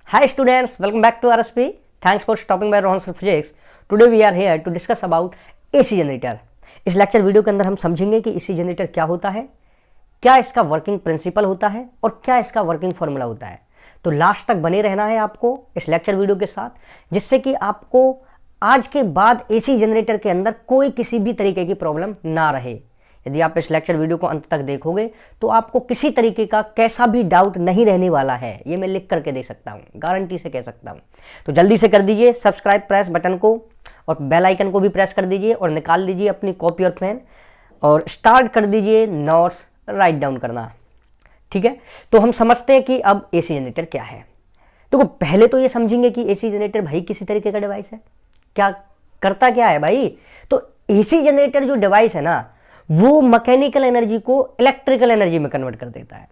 Hi students, welcome back to RSP. Thanks for stopping by Rohan Sir Physics. Today we are here to discuss about AC generator. इस lecture video के अंदर हम समझेंगे कि AC generator क्या होता है, क्या इसका वर्किंग प्रिंसिपल होता है और क्या इसका वर्किंग फॉर्मूला होता है। तो लास्ट तक बने रहना है आपको इस लेक्चर वीडियो के साथ, जिससे कि आपको आज के बाद AC जनरेटर के अंदर कोई किसी भी तरीके की प्रॉब्लम ना रहे। यदि आप इस लेक्चर वीडियो को अंत तक देखोगे तो आपको किसी तरीके का कैसा भी डाउट नहीं रहने वाला है, ये मैं लिख करके दे सकता हूँ, गारंटी से कह सकता हूँ। तो जल्दी से कर दीजिए सब्सक्राइब प्रेस बटन को और बेल आइकन को भी प्रेस कर दीजिए और निकाल लीजिए अपनी कॉपी और पेन और स्टार्ट कर दीजिए नोट्स राइट डाउन करना। ठीक है, तो हम समझते हैं कि अब AC जनरेटर क्या है। तो पहले तो ये समझेंगे कि AC जनरेटर भाई किसी तरीके का डिवाइस है, क्या करता क्या है भाई। तो AC जनरेटर जो डिवाइस है ना, वो मैकेनिकल एनर्जी को इलेक्ट्रिकल एनर्जी में कन्वर्ट कर देता है।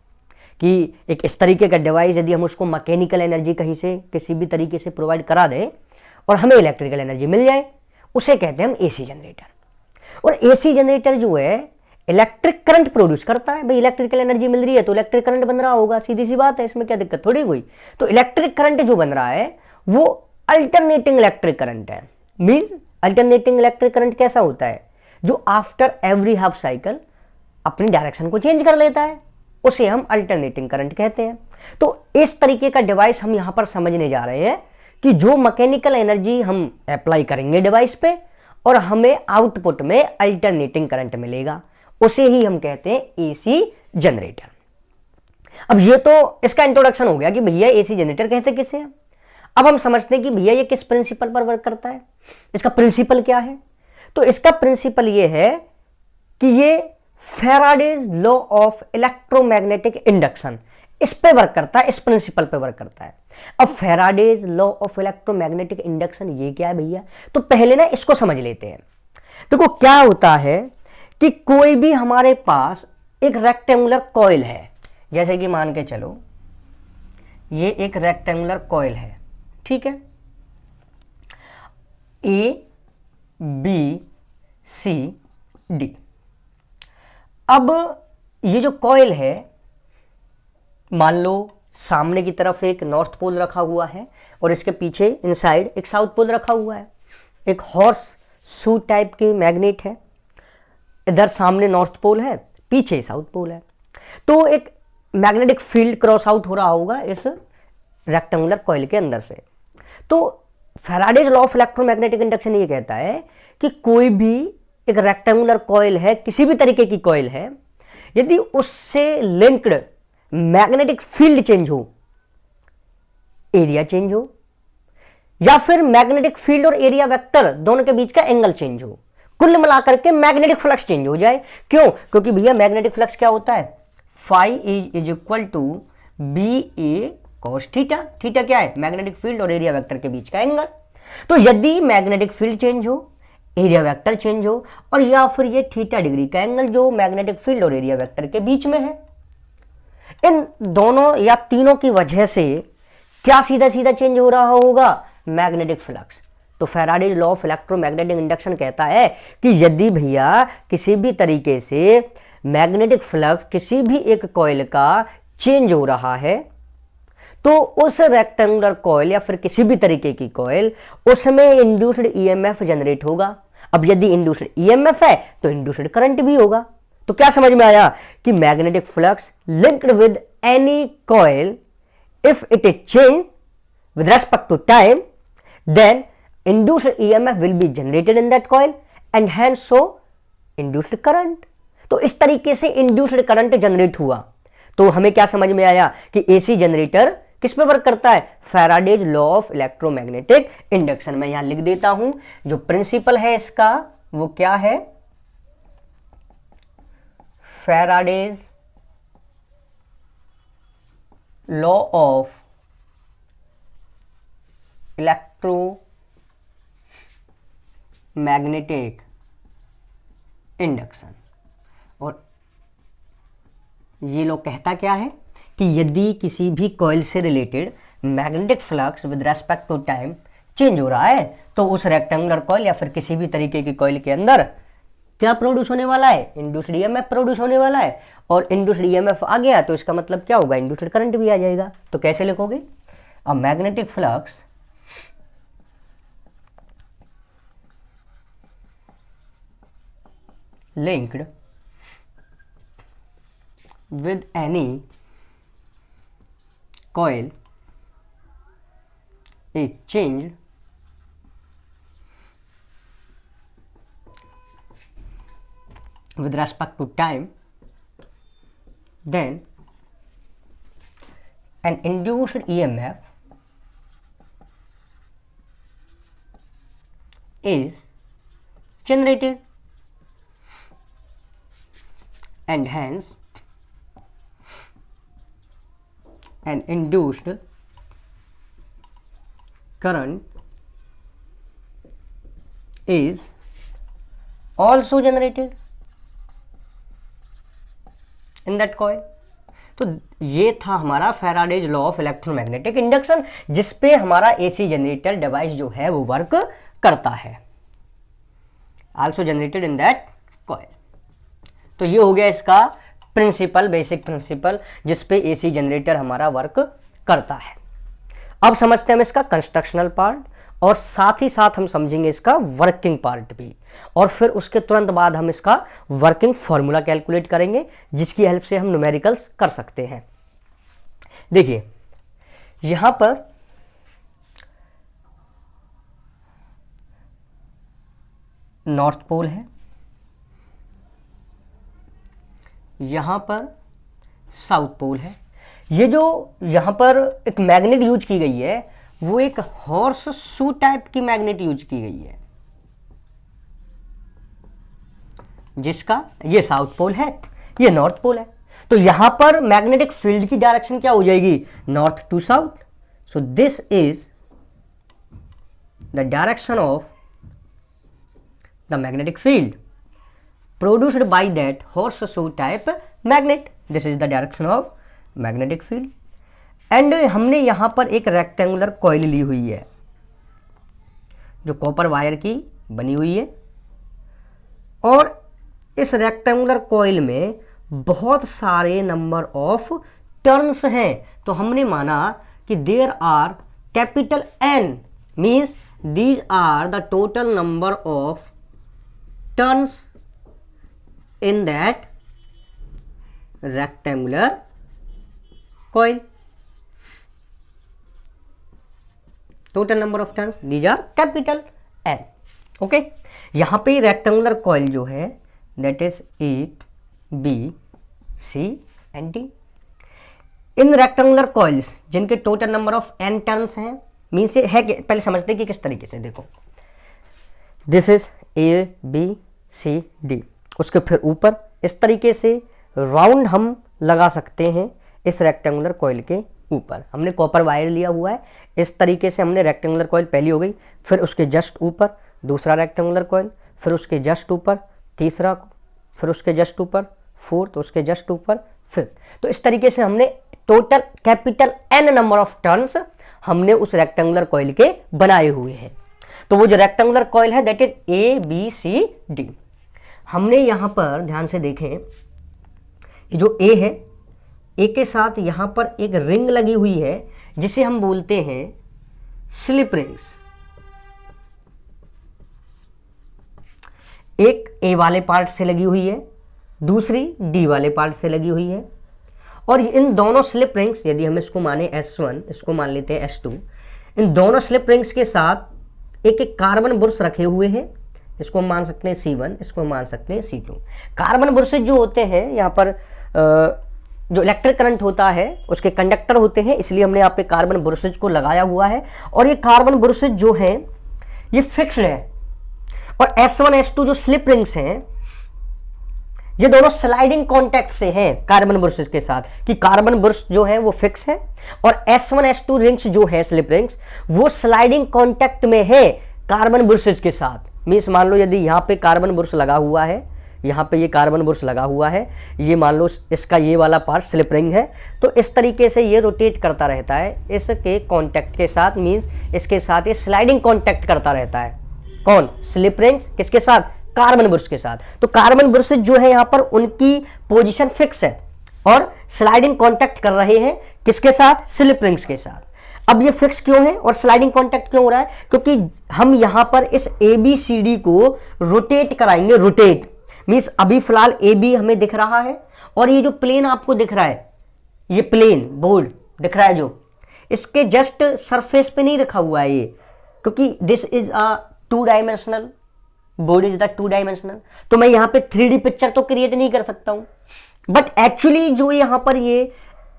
कि एक इस तरीके का डिवाइस यदि हम उसको मैकेनिकल एनर्जी कहीं से किसी भी तरीके से प्रोवाइड करा दें और हमें इलेक्ट्रिकल एनर्जी मिल जाए, उसे कहते हैं हम AC जनरेटर। और AC जनरेटर जो है इलेक्ट्रिक करंट प्रोड्यूस करता है। भाई इलेक्ट्रिकल एनर्जी मिल रही है तो इलेक्ट्रिक करंट बन रहा होगा, सीधी सी बात है, इसमें क्या दिक्कत थोड़ी कोई। तो इलेक्ट्रिक करंट जो बन रहा है वो अल्टरनेटिंग इलेक्ट्रिक करंट है। मींस अल्टरनेटिंग इलेक्ट्रिक करंट कैसा होता है, जो आफ्टर एवरी हाफ साइकिल अपनी डायरेक्शन को चेंज कर लेता है, उसे हम अल्टरनेटिंग करंट कहते हैं। तो इस तरीके का डिवाइस हम यहां पर समझने जा रहे हैं कि जो मैकेनिकल एनर्जी हम अप्लाई करेंगे डिवाइस पे और हमें आउटपुट में अल्टरनेटिंग करंट मिलेगा, उसे ही हम कहते हैं AC जनरेटर। अब ये तो इसका इंट्रोडक्शन हो गया कि भैया AC जनरेटर कहते किसे हैं। अब हम समझते हैं कि भैया ये किस प्रिंसिपल पर वर्क करता है, इसका प्रिंसिपल क्या है। तो इसका प्रिंसिपल ये है कि ये Faraday's law of electromagnetic induction, इस पे वर्क करता है, इस प्रिंसिपल पे वर्क करता है। अब Faraday's law of electromagnetic induction ये क्या है भैया, तो पहले ना इसको समझ लेते हैं। देखो क्या होता है कि कोई भी हमारे पास एक रेक्टेंगुलर कॉइल है, जैसे कि मान के चलो ये एक रेक्टेंगुलर कॉइल है, ठीक है, ABCD। अब ये जो कॉइल है, मान लो सामने की तरफ एक नॉर्थ पोल रखा हुआ है और इसके पीछे इनसाइड एक साउथ पोल रखा हुआ है। एक हॉर्स शू टाइप की मैग्नेट है, इधर सामने नॉर्थ पोल है, पीछे साउथ पोल है। तो एक मैग्नेटिक फील्ड क्रॉस आउट हो रहा होगा इस रेक्टेंगुलर कॉइल के अंदर से। तो Faraday's law of electromagnetic induction ये कहता है कि कोई भी एक रेक्टेंगुलर कॉइल है, किसी भी तरीके की कॉइल है, यदि उससे लिंक्ड मैग्नेटिक फील्ड चेंज हो, एरिया चेंज हो, या फिर मैग्नेटिक फील्ड और एरिया वेक्टर दोनों के बीच का एंगल चेंज हो, कुल मिलाकर के मैग्नेटिक फ्लक्स चेंज हो जाए। क्यों? क्योंकि भैया मैग्नेटिक फ्लक्स क्या होता है, phi is equal to BA cos theta. Theta क्या है, मैग्नेटिक फील्ड और एरिया वेक्टर के बीच का एंगल। तो यदि मैग्नेटिक फील्ड चेंज हो, एरिया वेक्टर चेंज हो, और या फिर ये थीटा डिग्री का एंगल जो मैग्नेटिक फील्ड और एरिया वेक्टर के बीच में है, इन दोनों या तीनों की वजह से क्या सीधा सीधा चेंज हो रहा होगा, मैग्नेटिक फ्लक्स। तो Faraday's law of electromagnetic induction कहता है कि यदि भैया किसी भी तरीके से मैग्नेटिक फ्लक्स किसी भी एक कॉइल का चेंज हो रहा है, तो उस रेक्टेंगुलर कॉइल या फिर किसी भी तरीके की कॉइल, उसमें इंड्यूस्ड EMF जनरेट होगा। अब यदि इंड्यूस्ड EMF है तो इंड्यूस्ड करंट भी होगा। तो क्या समझ में आया कि magnetic flux linked with any coil, if it is change with respect to time, then induced EMF will be generated in that coil and hence so induced current. तो इस तरीके से इंड्यूस्ड करंट जनरेट हुआ। तो हमें क्या समझ में आया कि AC जनरेटर किस पे वर्क करता है, Faraday's law of electromagnetic induction. मैं यहां लिख देता हूं, जो प्रिंसिपल है इसका वो क्या है, Faraday's law of electromagnetic induction. और ये लोग कहता क्या है कि यदि किसी भी कॉइल से related magnetic flux with respect to time change हो रहा है, तो उस रेक्टेंगुलर कॉइल या फिर किसी भी तरीके की कॉइल के अंदर क्या प्रोड्यूस होने वाला है, इंड्यूस्ड EMF प्रोड्यूस होने वाला है। और इंड्यूस्ड EMF आ गया तो इसका मतलब क्या होगा, इंड्यूस्ड करंट भी आ जाएगा। तो कैसे लिखोगे, a magnetic flux linked with any coil is changed with respect to time, then an induced EMF is generated, and hence an induced current is also generated in that coil. तो ये था हमारा Faraday's law of electromagnetic induction, जिस पे हमारा AC generator device जो है वो वर्क करता है, also generated in that coil. तो ये हो गया इसका प्रिंसिपल, बेसिक प्रिंसिपल, जिस पे एसी जनरेटर हमारा वर्क करता है। अब समझते हैं हम इसका कंस्ट्रक्शनल पार्ट, और साथ ही साथ हम समझेंगे इसका वर्किंग पार्ट भी, और फिर उसके तुरंत बाद हम इसका वर्किंग फॉर्मूला कैलकुलेट करेंगे, जिसकी हेल्प से हम न्यूमेरिकल्स कर सकते हैं। देखिए यहां पर नॉर्थ पोल है, यहां पर साउथ पोल है। ये जो यहां पर एक मैग्नेट यूज की गई है वो एक हॉर्स शू टाइप की मैग्नेट यूज की गई है, जिसका ये साउथ पोल है, ये नॉर्थ पोल है। तो यहां पर मैग्नेटिक फील्ड की डायरेक्शन क्या हो जाएगी, north to south. So this is the direction of the magnetic field produced by that horseshoe type magnet. This is the direction of magnetic field. And हमने यहाँ पर एक रेक्टेंगुलर कॉइल ली हुई है जो कॉपर वायर की बनी हुई है, और इस रेक्टेंगुलर कॉइल में बहुत सारे नंबर ऑफ टर्न्स हैं। तो हमने माना कि there are capital N, means these are the total number of turns in that rectangular coil. Total number of turns, these are capital N. Okay, यहाँ पे रेक्टेंगुलर कॉइल जो है that is A, B, C and D. इन rectangular coils जिनके total number of N turns हैं, means है कि पहले समझते हैं कि किस तरीके से। देखो this is A, B, C, D, उसके फिर ऊपर इस तरीके से राउंड हम लगा सकते हैं इस रेक्टेंगुलर कॉइल के ऊपर। हमने कॉपर वायर लिया हुआ है, इस तरीके से हमने रेक्टेंगुलर कॉइल पहली हो गई, फिर उसके जस्ट ऊपर दूसरा रेक्टेंगुलर कॉइल, फिर उसके जस्ट ऊपर तीसरा, फिर उसके जस्ट ऊपर फोर्थ, उसके जस्ट ऊपर फिफ्थ। तो इस तरीके से हमने total capital N number of turns हमने उस रेक्टेंगुलर कॉइल के बनाए हुए हैं। तो वो जो रेक्टेंगुलर कॉइल है that is A, B, C, D। हमने यहाँ पर ध्यान से देखें, ये जो A है, A के साथ यहाँ पर एक रिंग लगी हुई है जिसे हम बोलते हैं स्लिप रिंग्स। एक A वाले पार्ट से लगी हुई है, दूसरी D वाले पार्ट से लगी हुई है, और इन दोनों स्लिप रिंग्स, यदि हम इसको माने S1, इसको मान लेते हैं S2, इन दोनों स्लिप रिंग्स के साथ एक एक कार्बन बुर्श रखे हुए हैं। इसको मान सकते हैं C1, इसको मान सकते हैं C2। कार्बन बुर्सेज जो होते हैं यहाँ पर जो इलेक्ट्रिक करंट होता है उसके कंडक्टर होते हैं, इसलिए हमने यहाँ पे कार्बन बुर्सेज को लगाया हुआ है। और ये कार्बन बुर्सेज जो हैं ये फिक्स्ड है, और S1, S2 जो स्लिप रिंग्स हैं ये दोनों स्लाइडिंग कॉन्टैक्ट से हैं कार्बन बुर्सेज के साथ, कि कार्बन बुर्स जो है वो फिक्स है और S1, S2 रिंग्स जो है स्लिप रिंग्स वो स्लाइडिंग कॉन्टैक्ट में है कार्बन बुर्सेज के साथ। मीन्स मान लो यदि यहाँ पे कार्बन बुर्स लगा हुआ है, यहाँ पे ये कार्बन बुर्स लगा हुआ है, ये मान लो इसका ये वाला पार्ट स्लिप रिंग है, तो इस तरीके से ये रोटेट करता रहता है इसके कॉन्टैक्ट के साथ, मीन्स इसके साथ ये स्लाइडिंग कॉन्टैक्ट करता रहता है। कौन? स्लिप रिंग्स किसके साथ? कार्बन बुर्स के साथ। तो कार्बन बुर्स जो है यहाँ पर उनकी पोजीशन फिक्स है और स्लाइडिंग कॉन्टैक्ट कर रहे हैं किसके साथ? स्लिप रिंग्स के साथ। अब ये फिक्स क्यों है और स्लाइडिंग कॉन्टैक्ट क्यों हो रहा है? क्योंकि हम यहां पर इस ABCD को रोटेट कराएंगे। रोटेट मीन्स अभी फिलहाल AB हमें दिख रहा है और ये जो प्लेन आपको दिख रहा है, ये प्लेन बोर्ड दिख रहा है जो, इसके जस्ट सरफेस पे नहीं रखा हुआ है ये, क्योंकि this is a 2 dimensional board, is the 2 dimensional. तो मैं यहां पे 3D पिक्चर तो क्रिएट नहीं कर सकता हूं, बट एक्चुअली जो यहां पर ये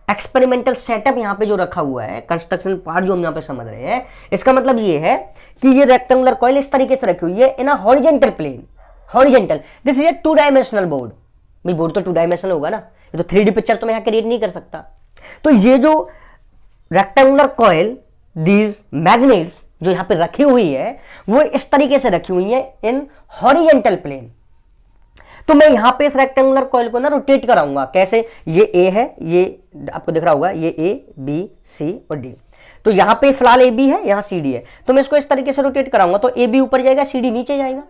एक्सपेरिमेंटल सेटअप यहां पे जो रखा हुआ है, कंस्ट्रक्शन पार्ट जो हम यहां पे समझ रहे हैं, इसका मतलब ये है कि ये रेक्टेंगुलर कॉइल इस तरीके से रखी हुई है in a horizontal plane. Horizontal, this is a 2 dimensional board. भाई बोर्ड तो 2 डायमेंशनल होगा ना, ये तो 3D पिक्चर तो मैं यहां क्रिएट नहीं कर सकता। तो ये जो रेक्टेंगुलर कॉइल, दीज मैग्नेट्स जो यहां पे रखी हुई है, वो इस तरीके से रखी हुई है इन हॉरिजेंटल प्लेन। तो मैं यहां पे इस रेक्टेंगुलर कॉइल को ना रोटेट कराऊंगा। कैसे? ये A है, ये आपको दिख रहा होगा, ये A B C और D। तो यहां पे फिलहाल AB है, यहां CD है, तो मैं इसको इस तरीके से रोटेट कराऊंगा तो AB ऊपर जाएगा, CD नीचे जाएगा।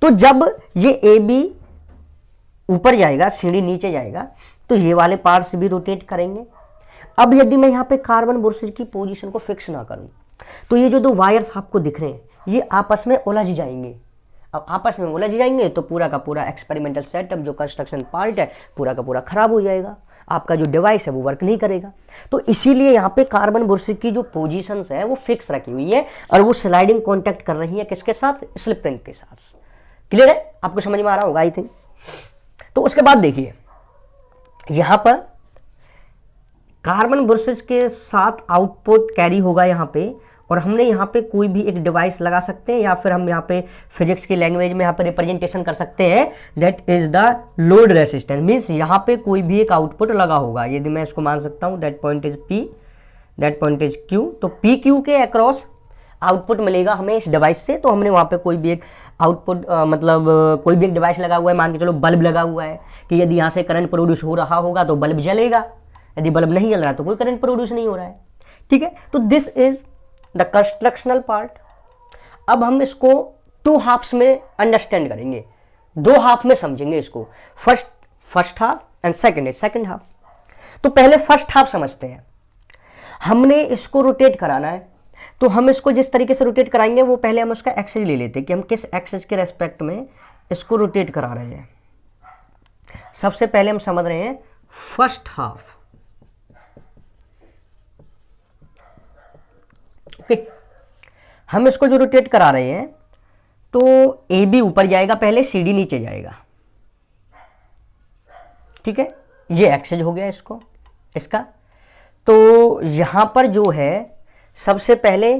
तो जब ये AB ऊपर जाएगा, CD नीचे जाएगा, तो ये वाले पार्ट्स भी रोटेट करेंगे। अब यदि मैं यहां पे कार्बन बुर्सेज की पोजीशन को फिक्स ना करूं, तो ये जो 2 वायर्स आपको दिख रहे हैं, ये आपस में उलझ जाएंगे। अब आपस में उलझ जाएंगे तो पूरा का पूरा एक्सपेरिमेंटल सेटअप जो कंस्ट्रक्शन पार्ट है, पूरा का पूरा खराब हो जाएगा। आपका जो डिवाइस है वो वर्क नहीं करेगा। तो इसीलिए यहाँ पे कार्बन बुर्सेज की जो पोजीशंस है वो फिक्स रखी हुई है और वो स्लाइडिंग कॉन्टैक्ट कर रही है किसके साथ? स्लिप रिंग के साथ। क्लियर है? आपको समझ में आ रहा होगा आई थिंक। तो उसके बाद देखिए, यहां पर कार्बन बुर्सेज के साथ आउटपुट कैरी होगा यहाँ पे, और हमने यहाँ पे कोई भी एक डिवाइस लगा सकते हैं, या फिर हम यहाँ पे फिजिक्स की लैंग्वेज में यहाँ पे रिप्रेजेंटेशन कर सकते हैं, that is the load resistance. Means यहाँ पे कोई भी एक आउटपुट लगा होगा। यदि मैं इसको मान सकता हूँ that point is P, that point is Q, तो PQ के अक्रॉस आउटपुट मिलेगा हमें इस डिवाइस से। तो हमने वहाँ पे कोई भी एक आउटपुट मतलब कोई भी एक डिवाइस लगा हुआ है, मान के चलो बल्ब लगा हुआ है, कि यदि यहाँ से करंट प्रोड्यूस हो रहा होगा तो बल्ब जलेगा, यदि बल्ब नहीं जल रहा तो कोई करंट प्रोड्यूस नहीं हो रहा है। ठीक है, तो this is the constructional part. अब हम इसको 2 हाफ्स में अंडरस्टैंड करेंगे, 2 हाफ में समझेंगे इसको। First half and second half. तो पहले फर्स्ट हाफ समझते हैं। हमने इसको रोटेट कराना है, तो हम इसको जिस तरीके से रोटेट कराएंगे वो पहले हम उसका एक्सिस ले लेते हैं कि हम किस एक्सिस के रेस्पेक्ट में इसको रोटेट करा रहे हैं। सबसे पहले हम समझ रहे हैं फर्स्ट हाफ। ओके, हम इसको जो रोटेट करा रहे हैं तो AB ऊपर जाएगा पहले, CD नीचे जाएगा। ठीक है, ये एक्सिस हो गया इसका। तो यहां पर जो है सबसे पहले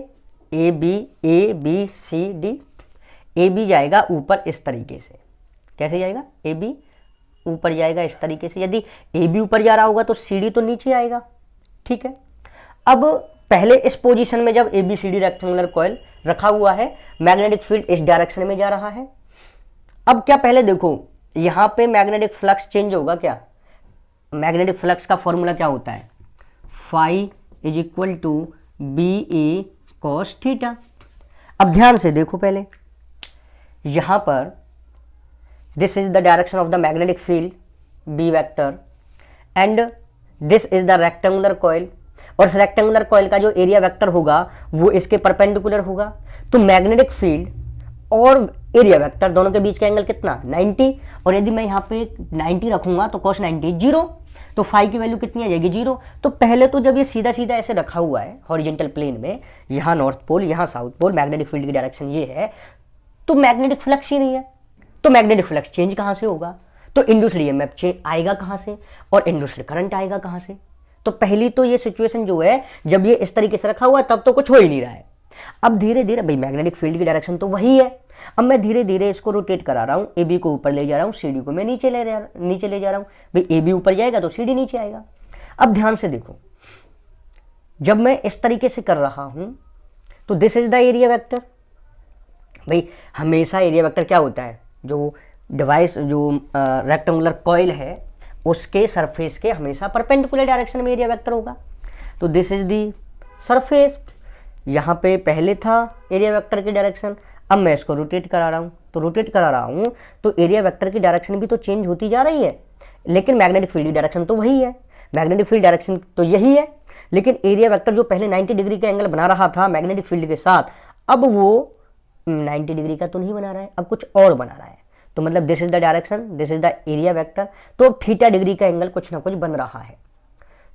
ABCD, AB जाएगा ऊपर इस तरीके से। कैसे जाएगा? AB ऊपर जाएगा इस तरीके से। यदि AB ऊपर जा रहा होगा तो CD तो नीचे आएगा। ठीक है, अब पहले इस पोजीशन में जब ABCD रेक्टेंगुलर कॉइल रखा हुआ है, मैग्नेटिक फील्ड इस डायरेक्शन में जा रहा है। अब क्या, पहले देखो यहां पे मैग्नेटिक फ्लक्स चेंज होगा क्या? मैग्नेटिक फ्लक्स का फॉर्मूला क्या होता है? Phi is equal to BA cos theta. अब ध्यान से देखो, पहले यहां पर this is the direction of the magnetic field B vector and this is the rectangular coil, और इस रेक्टेंगुलर कॉइल का जो एरिया वेक्टर होगा वो इसके परपेंडिकुलर होगा। तो मैग्नेटिक फील्ड और एरिया वेक्टर दोनों के बीच का एंगल कितना? 90। और यदि मैं यहाँ पे 90 रखूंगा तो cos 90 0, तो फाई की वैल्यू कितनी आ जाएगी? 0। तो पहले तो जब ये सीधा सीधा ऐसे रखा हुआ है हॉरिजेंटल प्लेन में, यहाँ नॉर्थ पोल यहाँ साउथ पोल, मैग्नेटिक फील्ड की डायरेक्शन ये है, तो मैग्नेटिक फ्लक्स ही नहीं है। तो मैग्नेटिक फ्लक्स चेंज कहाँ से होगा? तो इंड्यूस्ड ईएमएफ चेंज आएगा कहाँ से, और इंड्यूस्ड करंट आएगा कहाँ से? तो पहली तो ये सिचुएशन जो है, जब ये इस तरीके से रखा हुआ है तब तो कुछ हो ही नहीं रहा है। अब धीरे धीरे भाई मैग्नेटिक फील्ड की डायरेक्शन तो वही है, अब मैं धीरे धीरे इसको रोटेट करा रहा हूँ, AB को ऊपर ले जा रहा हूँ, CD को मैं नीचे ले जा रहा हूँ। भाई AB ऊपर जाएगा तो CD नीचे आएगा। अब ध्यान से देखो, जब मैं इस तरीके से कर रहा हूं तो this is the area vector. भाई हमेशा एरिया वेक्टर क्या होता है? जो डिवाइस जो रेक्टेंगुलर कॉइल है उसके सरफेस के हमेशा परपेंडिकुलर डायरेक्शन में एरिया वेक्टर होगा। तो दिस इज दी सरफेस, यहाँ पे पहले था एरिया वेक्टर की डायरेक्शन, अब मैं इसको रोटेट करा रहा हूँ। तो रोटेट करा रहा हूँ तो एरिया वेक्टर की डायरेक्शन भी तो चेंज होती जा रही है, लेकिन मैग्नेटिक फील्ड की डायरेक्शन तो वही है। मैग्नेटिक फील्ड डायरेक्शन तो यही है। लेकिन एरिया वेक्टर जो पहले 90 डिग्री का एंगल बना रहा था मैग्नेटिक फील्ड के साथ, अब वो 90 डिग्री का तो नहीं बना रहा है, अब कुछ और बना रहा है। तो मतलब this is the direction, this is the area vector, तो अब थीटा डिग्री का एंगल कुछ ना कुछ बन रहा है।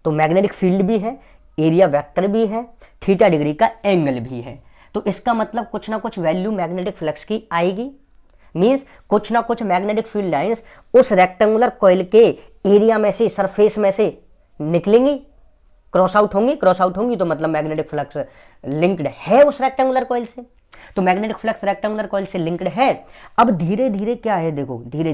तो मैग्नेटिक फील्ड भी है, एरिया वेक्टर भी है, थीटा डिग्री का एंगल भी है। तो इसका मतलब कुछ ना कुछ वैल्यू मैग्नेटिक फ्लक्स की आएगी, मींस कुछ ना कुछ मैग्नेटिक फील्ड लाइंस उस रेक्टेंगुलर कॉइल के एरिया में से, सरफेस में से निकलेंगी, क्रॉस आउट होंगी तो मतलब मैग्नेटिक फ्लक्स लिंक्ड है उस रेक्टेंगुलर कॉइल से। तो मैग्नेटिक फ्लक्स रेक्टेंगुलर कॉइल से लिंक्ड है। अब धीरे धीरे क्या है, देखो धीरे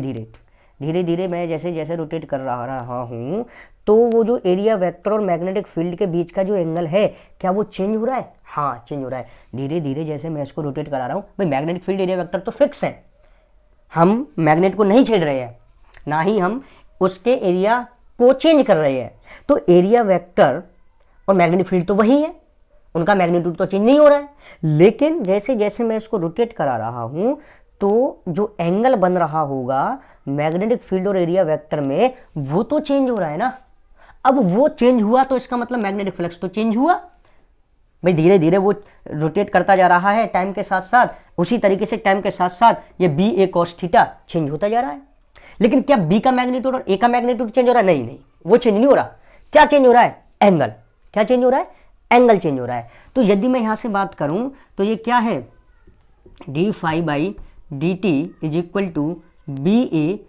धीरे मैं जैसे जैसे रोटेट कर रहा हूँ तो वो जो एरिया वेक्टर और मैग्नेटिक फील्ड के बीच का जो एंगल है, क्या वो चेंज हो रहा है? हाँ, चेंज हो रहा है। धीरे धीरे जैसे मैं इसको रोटेट करा रहा हूँ, भाई मैग्नेटिक फील्ड एरिया वेक्टर तो फिक्स है, हम मैग्नेट को नहीं छेड़ रहे हैं, ना ही हम उसके एरिया को चेंज कर रहे हैं। तो एरिया वेक्टर और मैग्नेटिक फील्ड तो वही है, उनका मैग्नीट्यूड तो चेंज नहीं हो रहा है। लेकिन जैसे जैसे मैं इसको रोटेट करा रहा हूं तो जो एंगल बन रहा होगा मैग्नेटिक फील्ड और एरिया वेक्टर में, वो तो चेंज हो रहा है ना। अब वो चेंज हुआ तो इसका मतलब मैग्नेटिक फ्लक्स तो चेंज हुआ। भाई धीरे धीरे वो रोटेट करता जा रहा है टाइम के साथ साथ, उसी तरीके से टाइम के साथ साथ ये B A cos theta change होता जा रहा है। लेकिन क्या बी का मैग्नीट्यूड और ए का मैग्नीट्यूड चेंज हो रहा है? नहीं, वो चेंज नहीं हो रहा। क्या चेंज हो रहा है? एंगल। क्या चेंज हो रहा है? एंगल चेंज हो रहा है। तो यदि मैं यहां से बात करूं तो ये क्या है, d phi by D t is equal to B A,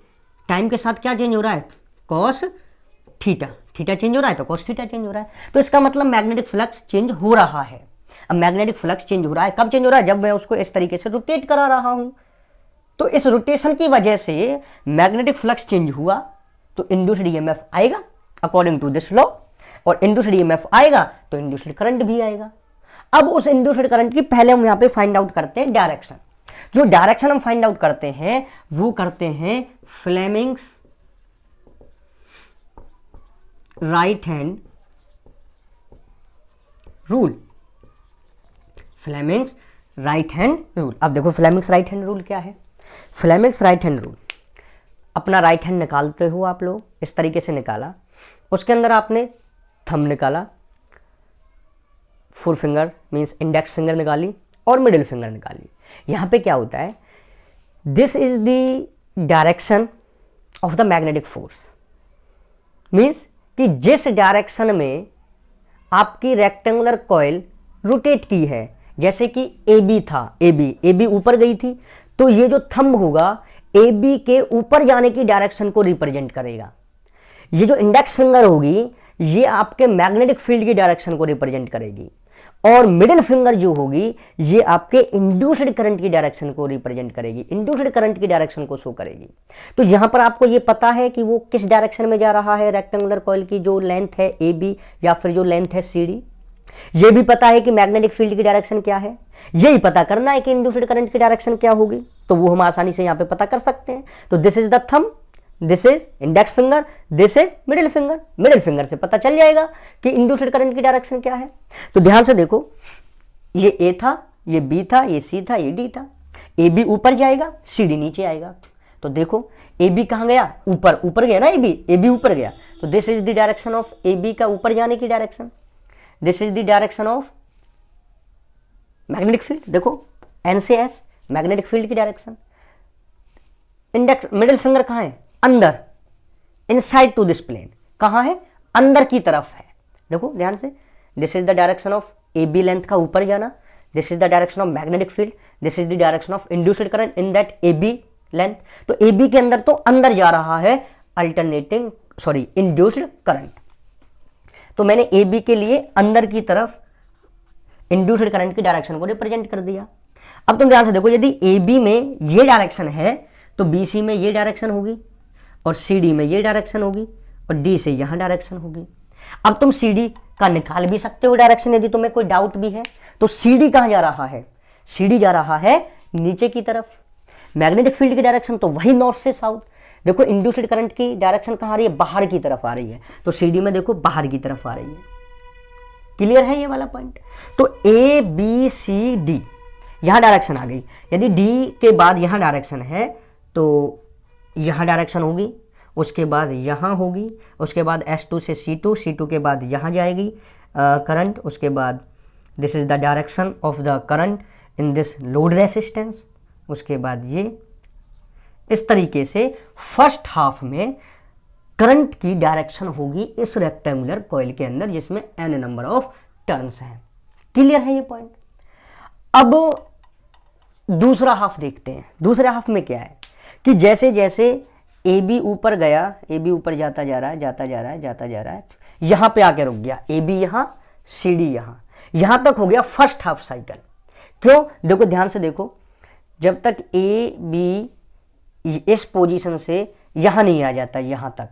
time के साथ क्या चेंज हो रहा है? Cos theta. थीटा चेंज हो रहा है तो कॉस थीटा चेंज हो रहा है। तो इसका मतलब मैग्नेटिक फ्लक्स चेंज हो रहा है। अब मैग्नेटिक फ्लक्स चेंज हो रहा है, कब चेंज हो रहा है? जब मैं उसको इस तरीके से रोटेट करा रहा हूं। तो इस रोटेशन की वजह से मैग्नेटिक फ्लक्स चेंज हुआ तो इंड्यूस्ड ईएमएफ आएगा अकॉर्डिंग टू दिस लॉ, और इंड्यूस्ड ईएमएफ आएगा तो इंड्यूस्ड करंट भी आएगा। अब उस इंड्यूस्ड करंट की पहले हम यहां पे फाइंड आउट करते हैं डायरेक्शन। जो डायरेक्शन हम फाइंड आउट करते हैं वो करते हैं Fleming's right hand rule. Fleming's right hand rule. अब देखो फ्लेमिंग्स राइट हैंड रूल क्या है। फ्लेमिंग्स राइट हैंड रूल, अपना राइट हैंड निकालते हो आप लोग, इस तरीके से निकाला, उसके अंदर आपने थंब निकाला, four finger means index finger निकाली और मिडिल फिंगर निकाली। यहां पे क्या होता है, this is the direction of the magnetic force, means कि जिस डायरेक्शन में आपकी रेक्टेंगुलर कॉइल रोटेट की है, जैसे कि ए बी था, ए बी ऊपर गई थी, तो ये जो थंब होगा ए बी के ऊपर जाने की डायरेक्शन को रिप्रेजेंट करेगा। ये जो इंडेक्स फिंगर होगी ये आपके मैग्नेटिक फील्ड की डायरेक्शन को रिप्रेजेंट करेगी, और मिडिल फिंगर जो होगी ये आपके इंड्यूस्ड करंट की डायरेक्शन को रिप्रेजेंट करेगी, इंड्यूस्ड करंट की डायरेक्शन को शो करेगी। तो यहां पर आपको ये पता है कि वो किस डायरेक्शन में जा रहा है, रेक्टेंगुलर कॉइल की जो लेंथ है ए बी या फिर जो लेंथ है सी डी। ये भी पता है कि मैग्नेटिक फील्ड की डायरेक्शन क्या है, यही पता करना है कि इंड्यूस्ड करंट की डायरेक्शन क्या होगी, तो वो हम आसानी से यहां पे पता कर सकते हैं। तो this is the thumb, this is index finger, this is middle finger. Middle finger से पता चल जाएगा कि इंड्यूस्ड करंट की डायरेक्शन क्या है। तो ध्यान से देखो, ये ए था, ये बी था, ये सी था, ये डी था। ए बी ऊपर जाएगा, सी डी नीचे आएगा। तो देखो ए बी कहां गया? ऊपर। ऊपर गया ना ए बी ऊपर गया। तो this is the direction of A B का ऊपर जाने की डायरेक्शन, this is the direction of magnetic field. देखो एन से एस मैग्नेटिक फील्ड की डायरेक्शन। इंडेक्स मिडिल फिंगर कहां है? अंदर, इनसाइड टू दिस प्लेन। कहां है? अंदर की तरफ है। देखो ध्यान से, this is the direction of A B length का ऊपर जाना, this is the direction of magnetic field, this is the direction of induced current in that A B length. तो ए बी के अंदर तो अंदर जा रहा है इंड्यूस्ड करंट। तो मैंने ए बी के लिए अंदर की तरफ इंड्यूस्ड करंट की डायरेक्शन को रिप्रेजेंट कर दिया। अब तुम ध्यान से देखो, यदि ए बी में ये डायरेक्शन है तो बी सी में ये डायरेक्शन होगी, और सी डी में ये डायरेक्शन होगी, और डी से यहां डायरेक्शन होगी। अब तुम सी डी का निकाल भी सकते हो डायरेक्शन, यदि तुम्हें कोई डाउट भी है। तो सी डी कहां जा रहा है? सी डी जा रहा है नीचे की तरफ। मैग्नेटिक फील्ड की डायरेक्शन तो वही नॉर्थ से साउथ। देखो इंड्यूस्ड करंट की डायरेक्शन कहां आ रही है? बाहर की तरफ आ रही है। तो सी डी में देखो बाहर की तरफ आ रही है। क्लियर है ये वाला पॉइंट? तो ए बी सी डी यहां डायरेक्शन आ गई। यदि डी के बाद यहां डायरेक्शन है तो यहाँ डायरेक्शन होगी, उसके बाद यहाँ होगी, उसके बाद S2 से C2, C2 के बाद यहाँ जाएगी, करंट, उसके बाद this is the direction of the current in this load resistance, उसके बाद ये इस तरीके से फर्स्ट हाफ में करंट की डायरेक्शन होगी इस रेक्टेंगुलर कॉइल के अंदर जिसमें n नंबर ऑफ टर्न्स हैं। क्लियर है ये पॉइंट? अब दूसरा हाफ देखते हैं। दूसरे हाफ में क्या है कि जैसे जैसे ए बी ऊपर गया, ए बी ऊपर जाता जा रहा है, जाता जा रहा है, जाता जा रहा है, यहां पे आके रुक गया, ए बी यहां, सी डी यहां तक हो गया फर्स्ट हाफ साइकिल। क्यों? देखो ध्यान से देखो, जब तक ए बी इस पोजीशन से यहां नहीं आ जाता, यहां तक,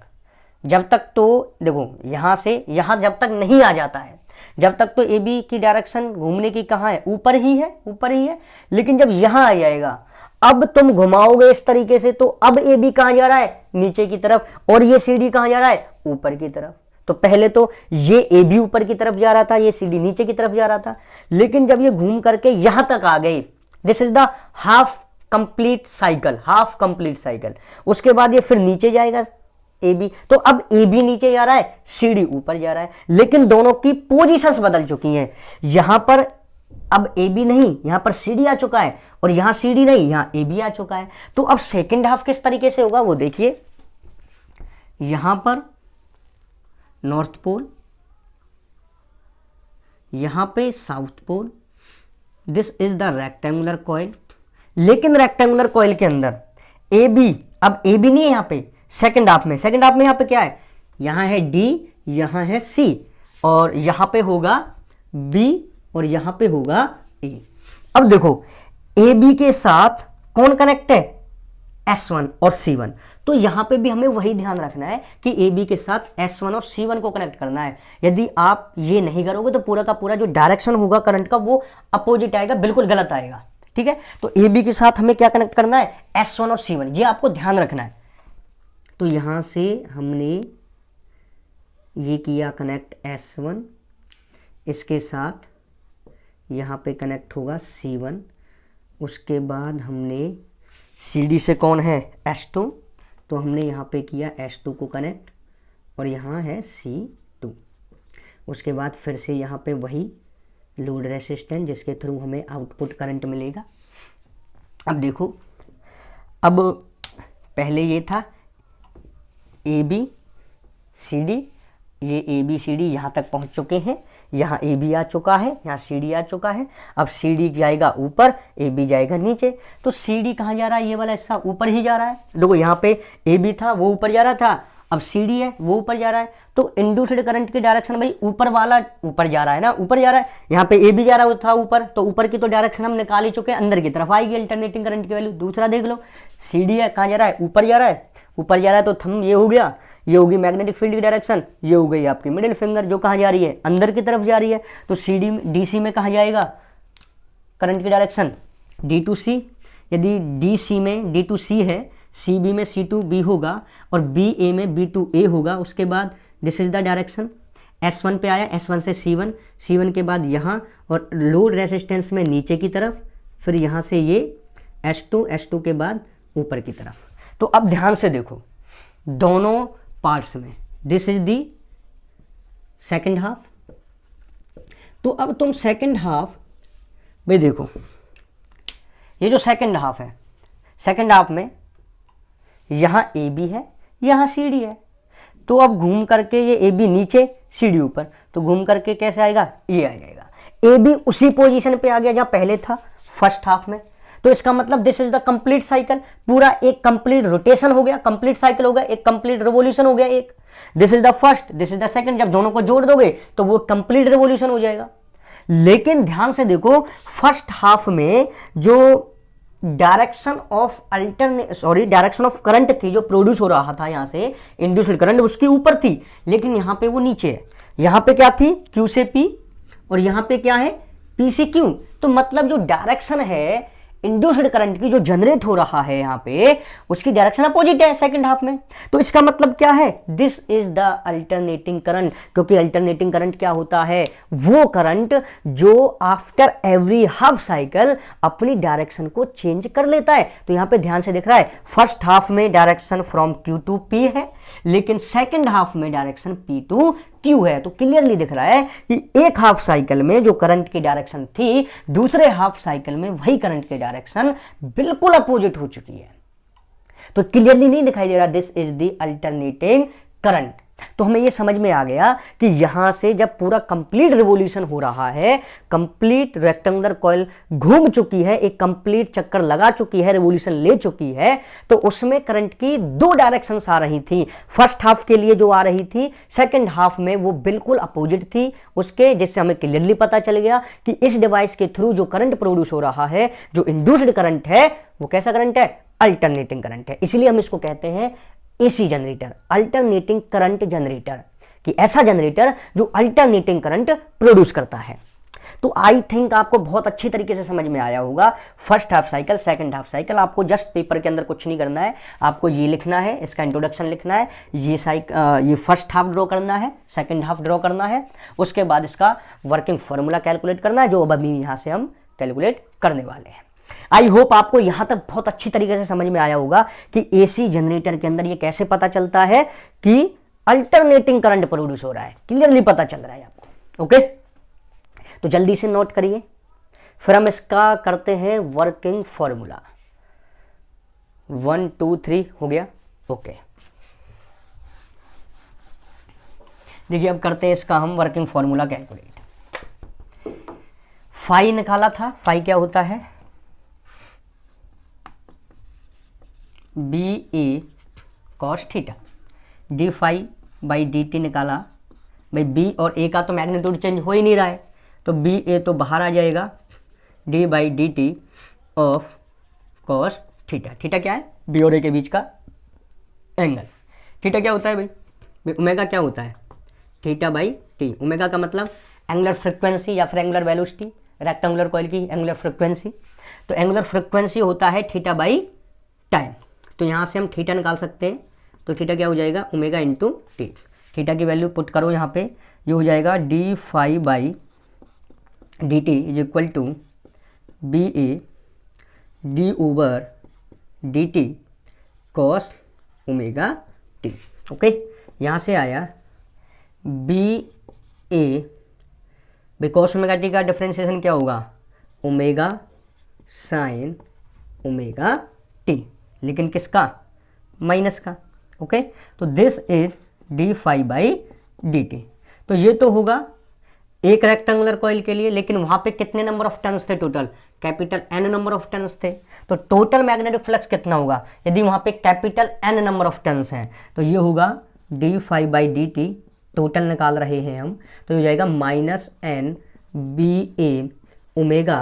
जब तक तो देखो यहां से यहां जब तक नहीं आ जाता है, जब तक तो ए बी की डायरेक्शन घूमने की कहां है, ऊपर ही है, ऊपर ही है। लेकिन जब यहां आ जाएगा, अब तुम घुमाओगे इस तरीके से, तो अब ए बी कहां जा रहा है, नीचे की तरफ, और ये सी डी कहां जा रहा है, ऊपर की तरफ। तो पहले तो ये ए बी ऊपर की तरफ जा रहा था, ये सी डी नीचे की तरफ जा रहा था, लेकिन जब ये घूम करके यहां तक आ गई, this is the half complete cycle, half complete cycle. उसके बाद ये फिर नीचे जाएगा ए बी, तो अब ए बी नीचे जा रहा है, सी डी ऊपर जा रहा है, लेकिन दोनों की पोजीशंस बदल चुकी हैं। यहां पर अब ए बी नहीं, यहां पर सी डी आ चुका है, और यहां सी डी नहीं, यहां ए बी आ चुका है। तो अब सेकेंड हाफ किस तरीके से होगा वो देखिए, यहां पर नॉर्थ पोल, यहां पे south pole, this is the rectangular coil. लेकिन रेक्टेंगुलर कॉइल के अंदर ए बी, अब ए बी नहीं है यहां पे सेकंड हाफ में, सेकंड हाफ में यहां पे क्या है, यहां है डी, यहां है सी, और यहां पे होगा बी, और यहां पे होगा ए। अब देखो ए बी के साथ कौन कनेक्ट है, S1 और C1। तो यहां पे भी हमें वही ध्यान रखना है कि ए बी के साथ S1 और C1 को कनेक्ट करना है। यदि आप ये नहीं करोगे तो पूरा का पूरा जो डायरेक्शन होगा करंट का वो अपोजिट आएगा, बिल्कुल गलत आएगा। ठीक है, तो ए बी के साथ हमें क्या कनेक्ट करना है, S1 और C1, ये आपको ध्यान रखना है। तो यहां से हमने ये किया कनेक्ट S1, इसके साथ यहां पे कनेक्ट होगा C1, उसके बाद हमने CD से कौन है, S2, तो हमने यहां पे किया S2 को कनेक्ट, और यहां है C2। उसके बाद फिर से यहां पे वही लोड रेसिस्टेंस जिसके थ्रू हमें आउटपुट करंट मिलेगा। अब देखो, अब पहले ये था ए बी सी डी, ये ए बी सी डी यहाँ तक पहुँच चुके हैं, यहाँ ए बी आ चुका है, यहाँ सी डी आ चुका है। अब सी डी जाएगा ऊपर, ए बी जाएगा नीचे। तो सी डी कहाँ जा रहा है, ये वाला हिस्सा ऊपर ही जा रहा है। देखो यहाँ पे ए बी था वो ऊपर जा रहा था, अब सी डी है वो ऊपर जा रहा है। तो इंड्यूस्ड करंट की डायरेक्शन भाई ऊपर वाला ऊपर जा रहा है ना, ऊपर जा रहा है। यहाँ पे ए बी जा रहा था ऊपर, तो ऊपर की तो डायरेक्शन हम निकाल ही चुके हैं, अंदर की तरफ आएगी अल्टरनेटिंग करंट की वैल्यू। दूसरा देख लो, सी डी है कहाँ जा रहा है, ऊपर जा रहा है, ऊपर जा रहा है। तो थंब ये हो गया, ये होगी मैग्नेटिक फील्ड की डायरेक्शन, ये हो गई आपकी मिडिल फिंगर जो कहाँ जा रही है, अंदर की तरफ जा रही है। तो सी डी डी सी में कहाँ जाएगा करंट की डायरेक्शन, डी टू सी। यदि डी सी में डी टू सी है, सी बी में सी टू बी होगा, और बी ए में बी टू ए होगा। उसके बाद this is the direction, S1 पे आया, S1 से C1, C1 के बाद यहाँ, और लोड रेसिस्टेंस में नीचे की तरफ, फिर यहाँ से ये S2, S2 के बाद ऊपर की तरफ। तो अब ध्यान से देखो दोनों पार्ट्स में, this is the second half. तो अब तुम सेकेंड हाफ भाई देखो, ये जो सेकेंड हाफ है, सेकेंड हाफ में यहाँ ए बी है, यहाँ सी डी है। तो अब घूम करके ये ए बी नीचे, सी डी ऊपर, तो घूम करके कैसे आएगा, ये आ जाएगा। ए बी उसी पोजीशन पे आ गया जहाँ पहले था फर्स्ट हाफ में। तो इसका मतलब this is the complete cycle, पूरा एक कंप्लीट रोटेशन हो गया, कंप्लीट साइकिल हो गया, एक कंप्लीट रिवॉल्यूशन हो गया। एक this is the first, this is the second, जब दोनों को जोड़ दोगे तो वो कंप्लीट रिवॉल्यूशन हो जाएगा। लेकिन ध्यान से देखो, फर्स्ट हाफ में जो डायरेक्शन ऑफ करंट थी जो प्रोड्यूस हो रहा था यहाँ से इंड्यूस्ड करंट, उसके ऊपर थी, लेकिन यहाँ पे वो नीचे है। यहाँ पे क्या थी, Q से P, और यहाँ पे क्या है, P से Q। तो मतलब जो डायरेक्शन है इंड्यूस्ड करंट की जो जनरेट हो रहा है यहाँ पे, उसकी डायरेक्शन अपोजिट है सेकंड हाफ में। तो इसका मतलब क्या है, this is the alternating current. क्योंकि अल्टरनेटिंग करंट क्या होता है, वो करंट जो आफ्टर एवरी हाफ साइकिल अपनी डायरेक्शन को चेंज कर लेता है। तो यहाँ पे ध्यान से दिख रहा है, फर्स्ट हाफ में direction from Q to P है, लेकिन सेकंड हाफ में डायरेक्शन P टू Q है। तो क्लियरली दिख रहा है कि एक हाफ साइकिल में जो करंट की डायरेक्शन थी, दूसरे हाफ साइकिल में वही करंट की डायरेक्शन बिल्कुल अपोजिट हो चुकी है। तो क्लियरली नहीं दिखाई दे रहा this is the alternating current. तो हमें यह समझ में आ गया कि यहां से जब पूरा कंप्लीट रिवोल्यूशन हो रहा है, कंप्लीट रेक्टेंगुलर कॉइल घूम चुकी है, एक कंप्लीट चक्कर लगा चुकी है, रिवोल्यूशन ले चुकी है, तो उसमें करंट की दो डायरेक्शंस आ रही थी। फर्स्ट हाफ के लिए जो आ रही थी, सेकंड हाफ में वो बिल्कुल अपोजिट थी उसके, जिससे हमें क्लियरली पता चल गया कि इस डिवाइस के थ्रू जो करंट प्रोड्यूस हो रहा है, जो इंड्यूस्ड करंट है, वो कैसा करंट है? अल्टरनेटिंग करंट है। इसलिए हम इसको कहते हैं AC generator, alternating current generator, कि ऐसा जनरेटर जो अल्टरनेटिंग करंट प्रोड्यूस करता है। तो आई थिंक आपको बहुत अच्छी तरीके से समझ में आया होगा first half cycle, second half cycle. आपको जस्ट पेपर के अंदर कुछ नहीं करना है, आपको ये लिखना है, इसका इंट्रोडक्शन लिखना है, ये फर्स्ट हाफ ड्रॉ करना है, सेकंड हाफ ड्रॉ करना है, उसके बाद इसका वर्किंग फॉर्मूला कैलकुलेट करना है, जो अब अभी यहां से हम कैलकुलेट करने वाले हैं। आई होप आपको यहां तक बहुत अच्छी तरीके से समझ में आया होगा कि एसी जनरेटर के अंदर ये कैसे पता चलता है कि अल्टरनेटिंग करंट प्रोड्यूस हो रहा है। क्लियरली पता चल रहा है आपको। ओके, तो जल्दी से नोट करिए, फिर हम इसका करते हैं वर्किंग फॉर्मूला। 1 2 3 हो गया। ओके, देखिए अब करते हैं इसका हम वर्किंग फॉर्मूला कैलकुलेट। फाई निकाला था, फाई क्या होता है? B A cos theta. D phi by D t निकाला। भाई बी और ए का तो मैग्नीट्यूड चेंज हो ही नहीं रहा है, तो बी ए तो बाहर आ जाएगा, D by D T of cos theta. Theta क्या है? बी और ए के बीच का एंगल। थीटा क्या होता है भाई? ओमेगा क्या होता है? Theta by T. ओमेगा का मतलब एंगुलर फ्रिक्वेंसी या फिर एंगुलर वेलोसिटी, रेक्टेंगुलर कॉइल की एंगुलर फ्रिक्वेंसी। तो एंगुलर फ्रिक्वेंसी होता है थीटा बाई टाइम। तो यहाँ से हम थीटा निकाल सकते हैं, तो थीटा क्या हो जाएगा? Omega into t. थीटा की वैल्यू पुट करो यहाँ पे, ये हो जाएगा d phi by D t is equal to B A d over d t cos omega T. Okay, यहाँ से आया B A by cos omega t का डिफ्रेंसिएशन क्या होगा? ओमेगा साइन ओमेगा टी, लेकिन किसका? माइनस का। ओके, तो this is d phi by D T. तो ये तो होगा एक रेक्टेंगुलर कॉइल के लिए, लेकिन वहां पे कितने नंबर ऑफ टर्न्स थे? Total capital N number of turns थे। तो टोटल मैग्नेटिक फ्लक्स कितना होगा यदि वहां पे capital N number of turns हैं? तो ये होगा d phi by D t, total निकाल रहे हैं हम, तो ये हो जाएगा minus N B A omega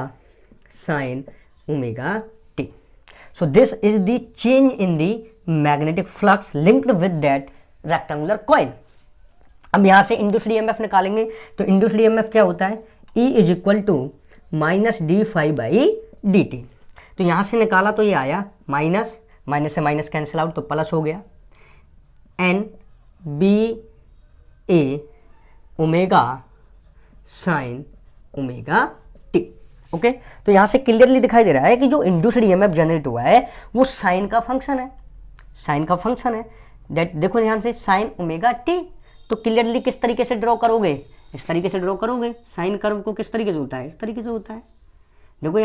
sine omega t. So this is the change in the magnetic flux linked with that rectangular coil. अब यहाँ से इंड्यूस्ड ईएमएफ निकालेंगे, तो इंड्यूस्ड ईएमएफ क्या होता है? E is equal to minus D phi by D T. तो यहाँ से निकाला तो ये आया माइनस, माइनस से माइनस कैंसिल आउट, तो प्लस हो गया N B A omega sine omega T. Okay, तो यहां से क्लियरली दिखाई दे रहा है कि जो इंड्यूस्ड ईएमएफ जनरेट हुआ है वो साइन का फंक्शन है, साइन का फंक्शन है। दैट देखो ध्यान से, साइन ओमेगा टी। तो क्लियरली किस तरीके से ड्रॉ करोगे? इस तरीके से ड्रॉ करोगे। साइन कर्व को किस तरीके से होता है? इस तरीके से होता है। देखो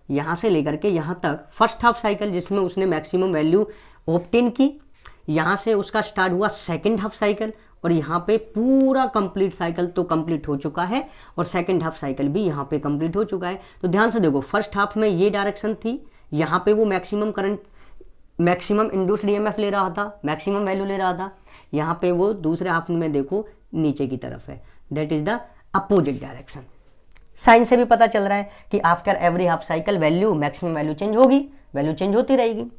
यहां से लेकर के यहां तक फर्स्ट हाफ साइकिल जिसमें उसने मैक्सिमम वैल्यू ऑब्टेन की, यहां से उसका स्टार्ट हुआ सेकेंड हाफ साइकिल, और यहाँ पे पूरा कंप्लीट साइकिल तो कंप्लीट हो चुका है, और सेकंड हाफ साइकिल भी यहाँ पे कंप्लीट हो चुका है। तो ध्यान से देखो, फर्स्ट हाफ में ये डायरेक्शन थी, यहाँ पे वो maximum current, maximum induced EMF ले रहा था, मैक्सिमम वैल्यू ले रहा था। यहाँ पे वो दूसरे हाफ में देखो नीचे की तरफ है, that is the opposite direction. Sine से भी पता चल रहा है कि after every half cycle value, maximum value change होगी, वैल्यू चेंज होती रहेगी।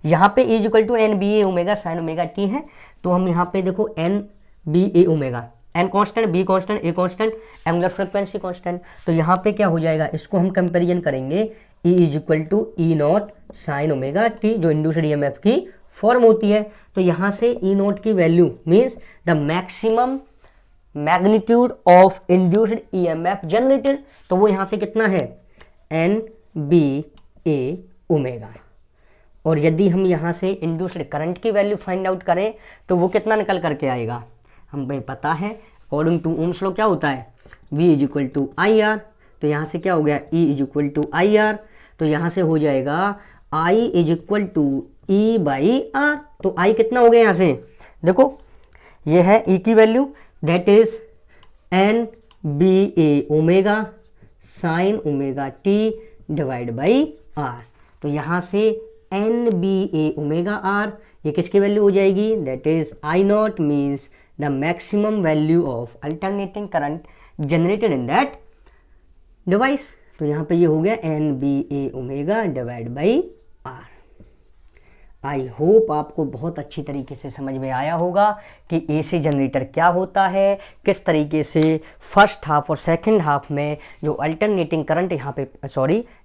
यहाँ पे A equal to N B A omega sine omega T है, तो हम यहाँ पे देखो N B A omega, N constant, B constant, A constant, angular frequency constant. तो यहाँ पे क्या हो जाएगा? इसको हम कंपेरिजन करेंगे, E is equal to E not sine omega t, जो इंड्यूस्ड ईएमएफ की फॉर्म होती है। तो यहाँ से ई नॉट की value means the maximum magnitude of induced EMF generated, तो वो यहाँ से कितना है? N B A omega. और यदि हम यहाँ से इंड्यूस्ड करंट की वैल्यू फाइंड आउट करें तो वो कितना निकल करके आएगा, हमें पता है अकॉर्डिंग टू ओम्स लॉ क्या होता है, V is equal to I R. तो यहाँ से क्या हो गया, E is equal to I R. तो यहाँ से हो जाएगा I is equal to E by R. तो I कितना हो गया यहाँ से, देखो ये है E की value, that is N B A omega sine omega t divide by R. तो यहाँ से N B A omega R, ये किसकी वैल्यू हो जाएगी, that is I not means the maximum value of alternating current generated in that device. तो यहाँ पे ये हो गया N B A omega divide by R. I hope आपको बहुत अच्छी तरीके से समझ में आया होगा कि एसी जनरेटर क्या होता है, किस तरीके से फर्स्ट हाफ और सेकंड हाफ में जो अल्टरनेटिंग करंट यहाँ पे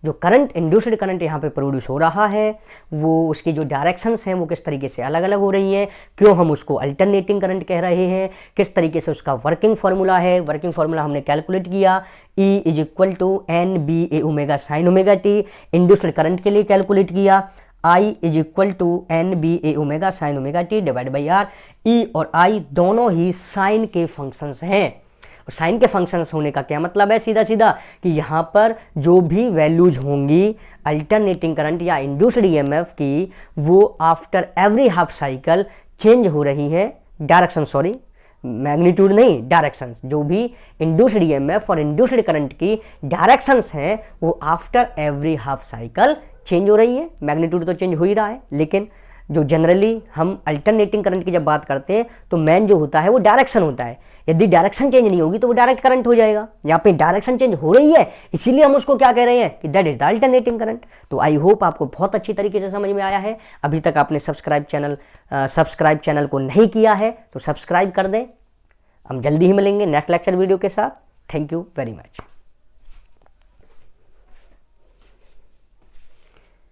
जो करंट इंड्यूस्ड करंट यहाँ पे प्रोड्यूस हो रहा है वो उसकी जो डायरेक्शंस हैं वो किस तरीके से अलग अलग हो रही हैं, क्यों हम उसको अल्टरनेटिंग करंट कह रहे हैं, किस तरीके से उसका वर्किंग फार्मूला है। वर्किंग फार्मूला हमने कैलकुलेट किया, E is equal to N B A omega sine omega t induced current के लिए कैलकुलेट किया। I is equal to N B A omega sine omega t divide by R. E और I दोनों ही sign के functions हैं। और sign के functions होने का क्या मतलब है, सीधा सीधा कि यहाँ पर जो भी वैल्यूज होंगी अल्टरनेटिंग करंट या इंड्यूस्ड ईएमएफ की, वो after every half cycle change हो रही है, डायरेक्शन मैग्नीट्यूड नहीं, डायरेक्शन। जो भी इंड्यूस्ड ईएमएफ और इंड्यूस्ड करंट की डायरेक्शंस हैं वो after every half cycle change हो रही है। मैग्नीट्यूड तो चेंज हो ही रहा है, लेकिन जो जनरली हम अल्टरनेटिंग करंट की जब बात करते हैं तो मेन जो होता है वो डायरेक्शन होता है। यदि डायरेक्शन चेंज नहीं होगी तो वो डायरेक्ट करंट हो जाएगा। यहाँ पे डायरेक्शन चेंज हो रही है, इसीलिए हम उसको क्या कह रहे हैं कि that is the alternating current. तो आई होप आपको बहुत अच्छी तरीके से समझ में आया है। अभी तक आपने सब्सक्राइब चैनल को नहीं किया है तो सब्सक्राइब कर दें। हम जल्दी ही मिलेंगे नेक्स्ट लेक्चर वीडियो के साथ। Thank you very much.